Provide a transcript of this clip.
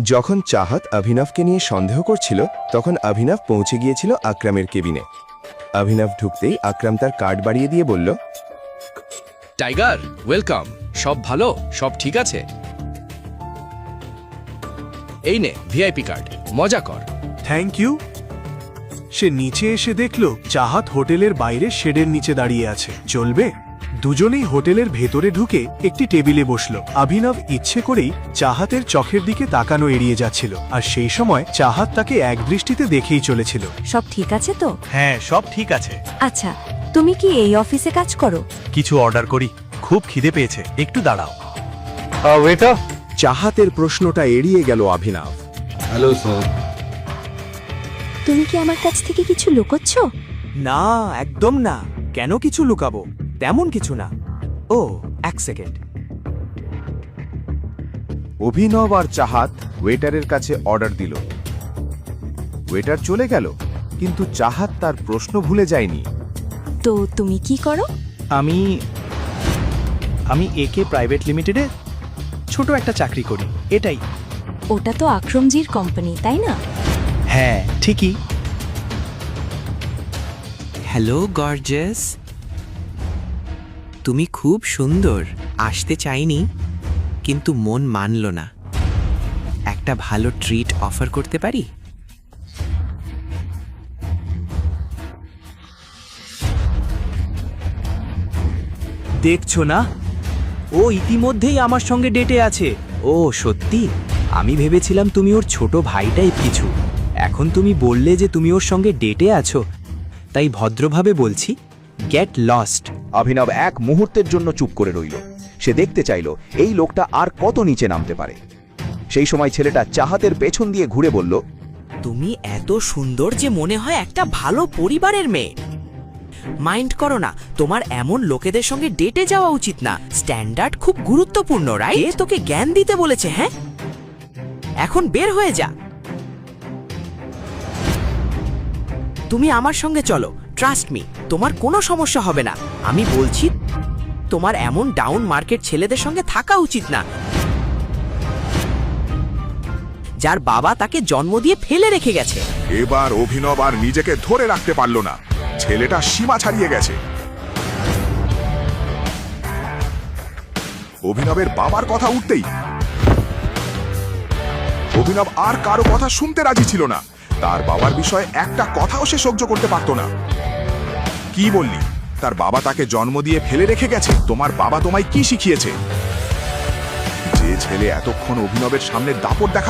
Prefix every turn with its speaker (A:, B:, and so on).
A: যখন চাহাত অভিনবকে নিয়ে সন্দেহ করছিল তখন অভিনব পৌঁছে গিয়েছিল আকরামের কেবিনে। অভিনব ঢুকতেই আকরাম তার কার্ড বাড়িয়ে দিয়ে বলল,
B: টাইগার ওয়েলকাম। সব ভালো, সব ঠিক আছে? এই নে ভিআইপি কার্ড, মজা কর।
C: Thank you. সে নিচে এসে দেখল চাহাত হোটেলের বাইরে শেডের নিচে দাঁড়িয়ে আছে। চলবে? দুজনেই হোটেলের ভেতরে ঢুকে একটি টেবিলে বসল। অভিনব ইচ্ছে করেই চাহাতের চোখের দিকে তাকানো এড়িয়ে যাচ্ছিল, আর সেই সময় চাহাত তাকে একদৃষ্টিতে দেখেই চলেছিল।
D: সব ঠিক আছে তো?
E: হ্যাঁ, সব ঠিক আছে।
D: আচ্ছা, তুমি কি এই অফিসে কাজ করো?
E: কিছু অর্ডার করি, খুব খিদে পেয়েছে, একটু দাঁড়াও।
F: ওয়েটার।
G: চাহাতের প্রশ্নটা এড়িয়ে গেল অভিনব।
F: Hello sir.
D: তুমি কি আমার কাছ থেকে কিছু লুকোচ্ছ?
H: না, একদম না। কেন কিছু লুকাবো? তেমন কিছু না। ও, এক সেকেন্ড।
G: অভিনব আর চাহাত ওয়েটারের কাছে অর্ডার দিল। ওয়েটার চলে গেল, কিন্তু চাহাত তার প্রশ্ন ভুলে যায়নি।
D: তো তুমি কি করো?
E: আমি একে প্রাইভেট লিমিটেডে ছোট একটা চাকরি করি, এটাই।
D: ওটা তো আকরমজির কোম্পানি, তাই না?
E: হ্যাঁ, ঠিকই।
I: হ্যালো গর্জাস, তুমি খুব সুন্দর। আসতে চাইনি, কিন্তু মন মানল না। একটা ভালো ট্রিট অফার করতে পারি?
H: দেখছো না, ও ইতিমধ্যেই আমার সঙ্গে ডেটে আছে। ও সত্যি? আমি ভেবেছিলাম তুমি ওর ছোট ভাই টাইপ কিছু। এখন তুমি বললে যে তুমি ওর সঙ্গে ডেটে আছো, তাই ভদ্রভাবে বলছি, গেট লস্ট।
J: অভিনব এক মুহূর্তের জন্য চুপ করে রইল। সে দেখতে চাইল এই লোকটা আর কত নিচে নামতে পারে। সেই সময় ছেলেটা চাহাতের পেছন দিয়ে ঘুরে বলল,
I: তুমি এত সুন্দর যে মনে হয় একটা ভালো পরিবারের মেয়ে। মাইন্ড করো না, তোমার এমন লোকেদের সঙ্গে ডেটে যাওয়া উচিত না। স্ট্যান্ডার্ড খুব গুরুত্বপূর্ণ, রাইট? কে তোকে জ্ঞান দিতে বলেছে? হ্যাঁ, এখন বের হয়ে যা। তুমি আমার সঙ্গে চলো, ট্রাস্ট মি, তোমার কোনো সমস্যা হবে না। আমি বলছি, তোমার এমন ডাউন মার্কেট ছেলেদের সঙ্গে থাকা উচিত না, যার বাবা তাকে জন্ম দিয়ে ফেলে রেখে গেছে।
K: এবার অভিনব আর নিজেকে ধরে রাখতে পারল না। ছেলেটা সীমা ছাড়িয়ে গেছে। অভিনবের বাবার কথা উঠতেই অভিনব আর কারো কথা শুনতে রাজি ছিল না। তার বাবার বিষয়ে একটা কথাও সে সহ্য করতে পারত না। কি বললি? তার বাবা তাকে জন্ম দিয়ে ফেলে রেখে গেছে? তোমার বাবা তোমায় কি শিখিয়েছে? যে ছেলে এতক্ষণ অভিনবের সামনে দাপট দেখা